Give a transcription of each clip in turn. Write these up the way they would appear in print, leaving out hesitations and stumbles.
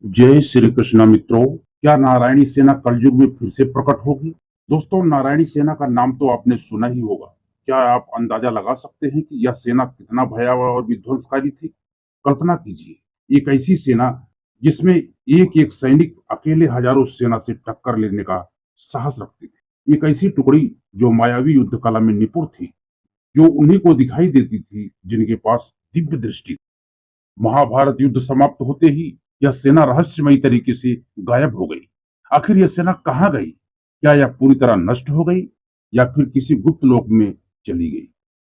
जय श्री कृष्ण मित्रों। क्या नारायणी सेना कलयुग में फिर से प्रकट होगी? दोस्तों, नारायणी सेना का नाम तो आपने सुना ही होगा। क्या आप अंदाजा लगा सकते हैं कि यह सेना कितना भयावह और विध्वंसकारी थी? कल्पना कीजिए, एक ऐसी सेना जिसमें एक एक सैनिक अकेले हजारों सेना से टक्कर लेने का साहस रखती थी। एक ऐसी टुकड़ी जो मायावी युद्ध कला में निपुण थी, जो उन्हीं को दिखाई देती थी जिनके पास दिव्य दृष्टि थी। महाभारत युद्ध समाप्त होते ही यह सेना रहस्यमयी तरीके से गायब हो गई। आखिर यह सेना कहाँ गई? क्या यह पूरी तरह नष्ट हो गई या फिर किसी गुप्त लोक में चली गई?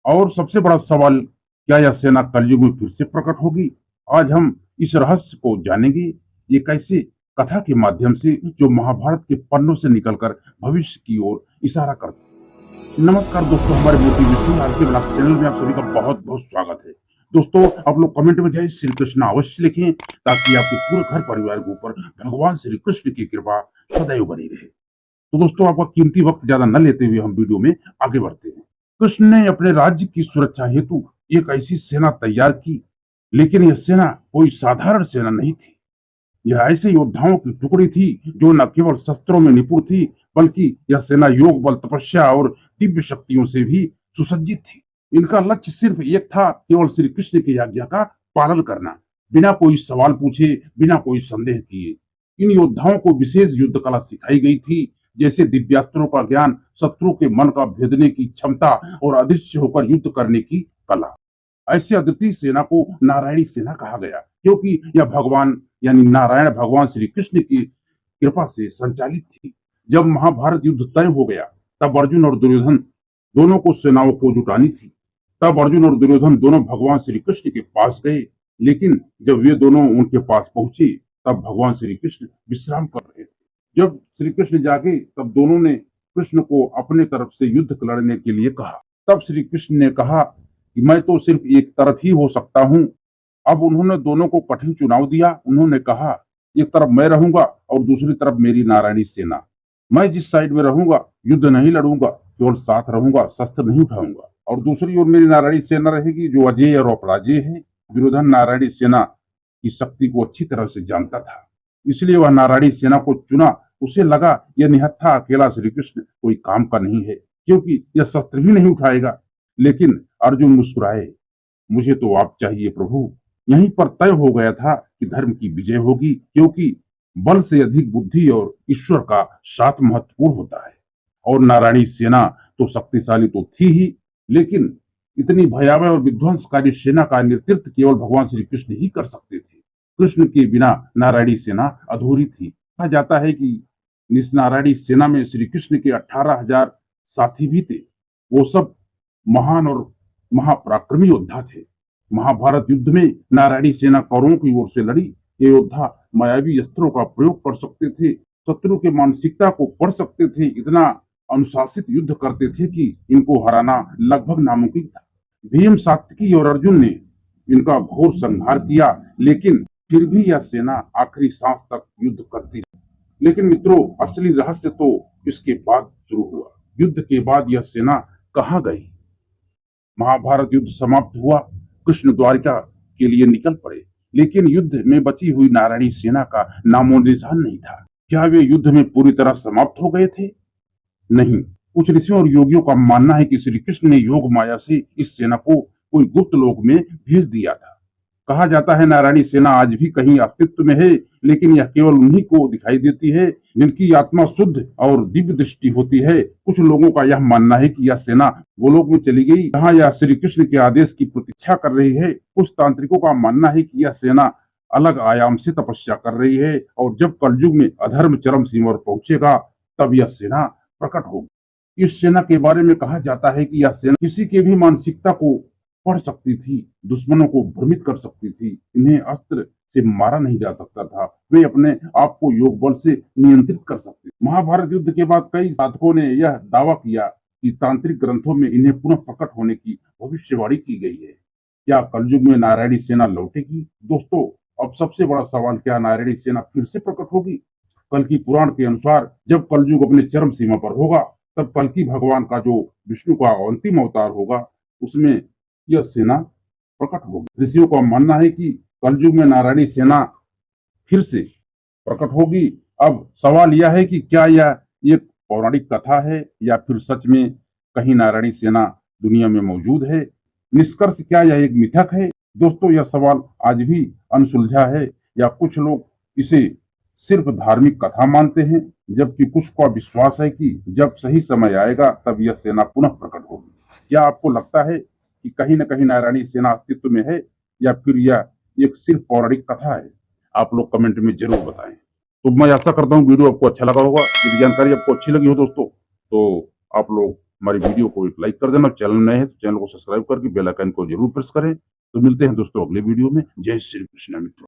और सबसे बड़ा सवाल, क्या यह सेना कलयुग में फिर से प्रकट होगी? आज हम इस रहस्य को जानेंगे, एक ऐसे कथा के माध्यम से जो महाभारत के पन्नों से निकलकर भविष्य की ओर इशारा करती है। नमस्कार दोस्तों, हमारे मोटिवेशनल आरके ब्लॉग चैनल में आप सभी का बहुत बहुत स्वागत है। दोस्तों, आप लोग कमेंट में जय श्री कृष्ण अवश्य लिखें, ताकि आपके पूरे घर परिवार के ऊपर भगवान श्री कृष्ण की कृपा सदैव बनी रहे। तो दोस्तों, आपका कीमती वक्त ज्यादा न लेते हुए हम वीडियो में आगे बढ़ते हैं। कृष्ण ने अपने राज्य की सुरक्षा हेतु एक ऐसी सेना तैयार की, लेकिन यह सेना कोई साधारण सेना नहीं थी। यह ऐसे योद्धाओं की टुकड़ी थी जो न केवल शस्त्रों में निपुण थी, बल्कि यह सेना योग बल, तपस्या और दिव्य शक्तियों से भी सुसज्जित थी। इनका लक्ष्य सिर्फ एक था, केवल श्री कृष्ण की आज्ञा का पालन करना, बिना कोई सवाल पूछे, बिना कोई संदेह किए। इन योद्धाओं को विशेष युद्ध कला सिखाई गई थी, जैसे दिव्यास्त्रों का ज्ञान, शत्रु के मन का भेदने की क्षमता और अदृश्य होकर युद्ध करने की कला। ऐसी अद्वितीय सेना को नारायणी सेना कहा गया, क्योंकि यह भगवान यानी नारायण भगवान श्री कृष्ण की कृपा से संचालित थी। जब महाभारत युद्ध तय हो गया, तब अर्जुन और दुर्योधन दोनों को सेनाओं को जुटानी थी। तब अर्जुन और दुर्योधन दोनों भगवान श्री कृष्ण के पास गए, लेकिन जब वे दोनों उनके पास पहुंचे, तब भगवान श्री कृष्ण विश्राम कर रहे थे। जब श्री कृष्ण जागे, तब दोनों ने कृष्ण को अपने तरफ से युद्ध लड़ने के लिए कहा। तब श्री कृष्ण ने कहा कि मैं तो सिर्फ एक तरफ ही हो सकता हूँ। अब उन्होंने दोनों को कठिन चुनाव दिया। उन्होंने कहा, एक तरफ मैं रहूंगा और दूसरी तरफ मेरी नारायणी सेना। मैं जिस साइड में रहूंगा, युद्ध नहीं लड़ूंगा, केवल साथ रहूंगा, शस्त्र नहीं उठाऊंगा। और दूसरी ओर मेरी नारायणी सेना रहेगी, जो अजेय और अपराजेय है। दुर्योधन नारायणी सेना की शक्ति को अच्छी तरह से जानता था, इसलिए वह नारायणी सेना को चुना। उसे लगा यह निहत्था अकेला श्री कृष्ण कोई काम का नहीं है, क्योंकि यह शस्त्र भी नहीं उठाएगा। लेकिन अर्जुन मुस्कुराए, मुझे तो आप चाहिए प्रभु। यहीं पर तय हो गया था कि धर्म की विजय होगी, क्योंकि बल से अधिक बुद्धि और ईश्वर का साथ महत्वपूर्ण होता है। और नारायणी सेना तो शक्तिशाली तो थी ही, लेकिन इतनी भयावह और विध्वंसकारी सेना का नेतृत्व केवल भगवान श्री कृष्ण ही कर सकते थे। कृष्ण के बिना नारायणी सेना अधूरी थी। कहा जाता है कि इस नारायणी सेना में श्री कृष्ण के 18,000 साथी भी थे। वो सब महान और महापराक्रमी योद्धा थे। महाभारत युद्ध में नारायणी सेना कौरवों की ओर से लड़ी। ये योद्धा मायावी अस्त्रों का प्रयोग कर सकते थे, शत्रु के मानसिकता को पढ़ सकते थे, इतना अनुशासित युद्ध करते थे कि इनको हराना लगभग नामुमकिन था। भीम, सात्विकी और अर्जुन ने इनका घोर संहार किया, लेकिन फिर भी यह सेना आखिरी सांस तक युद्ध करती रही। लेकिन मित्रों, असली रहस्य तो इसके बाद शुरू हुआ। युद्ध के बाद यह सेना कहाँ गई? महाभारत युद्ध समाप्त हुआ, कृष्ण द्वारिका के लिए निकल पड़े, लेकिन युद्ध में बची हुई नारायणी सेना का नामो निशान नहीं था। क्या वे युद्ध में पूरी तरह समाप्त हो गए थे? नहीं। कुछ ऋषियों और योगियों का मानना है कि श्री कृष्ण ने योग माया से इस सेना को कोई गुप्त लोक में भेज दिया था। कहा जाता है नारायणी सेना आज भी कहीं अस्तित्व में है, लेकिन यह केवल उन्हीं को दिखाई देती है जिनकी आत्मा शुद्ध और दिव्य दृष्टि होती है। कुछ लोगों का यह मानना है कि यह सेना वो लोक में चली गई जहाँ यह श्री कृष्ण के आदेश की प्रतीक्षा कर रही है। कुछ तांत्रिकों का मानना है कि यह सेना अलग आयाम से तपस्या कर रही है, और जब कलयुग में अधर्म चरम सीमा पर पहुंचेगा, तब यह सेना प्रकट होगी। इस सेना के बारे में कहा जाता है कि यह सेना किसी के भी मानसिकता को पढ़ सकती थी, दुश्मनों को भ्रमित कर सकती थी। इन्हें अस्त्र से मारा नहीं जा सकता था, वे अपने आप को योग बल से नियंत्रित कर सकते। महाभारत युद्ध के बाद कई साधकों ने यह दावा किया कि तांत्रिक ग्रंथों में इन्हें पुनः प्रकट होने की भविष्यवाणी की गई है। क्या कलयुग में नारायणी सेना लौटेगी? दोस्तों, अब सबसे बड़ा सवाल, क्या नारायणी सेना फिर से प्रकट होगी? कल की पुराण के अनुसार जब कलयुग अपने चरम सीमा पर होगा, तब कल की भगवान का जो विष्णु का अंतिम अवतार होगा, उसमें यह सेना प्रकट होगी। ऋषियों का मानना है कि कलयुग में नारायणी सेना फिर से प्रकट होगी। अब सवाल यह है कि क्या यह एक पौराणिक कथा है या फिर सच में कहीं नारायणी सेना दुनिया में मौजूद है। निष्कर्ष क्या यह एक मिथक है। दोस्तों, यह सवाल आज भी अनसुलझा है, या कुछ लोग इसे सिर्फ धार्मिक कथा मानते हैं, जबकि कुछ का विश्वास है कि जब सही समय आएगा तब यह सेना पुनः प्रकट होगी। क्या आपको लगता है कि कहीं न कहीं नारायणी सेना अस्तित्व में है, या फिर यह एक सिर्फ पौराणिक कथा है? आप लोग कमेंट में जरूर बताएं। तो मैं आशा करता हूँ वीडियो आपको अच्छा लगा होगा। यदि जानकारी आपको अच्छी लगी हो दोस्तों, तो आप लोग हमारी वीडियो को एक लाइक कर देना। चैनल नए हैं तो चैनल को सब्सक्राइब करके बेल आइकन को जरूर प्रेस करें। तो मिलते हैं दोस्तों अगले वीडियो में। जय श्री कृष्ण मित्रों।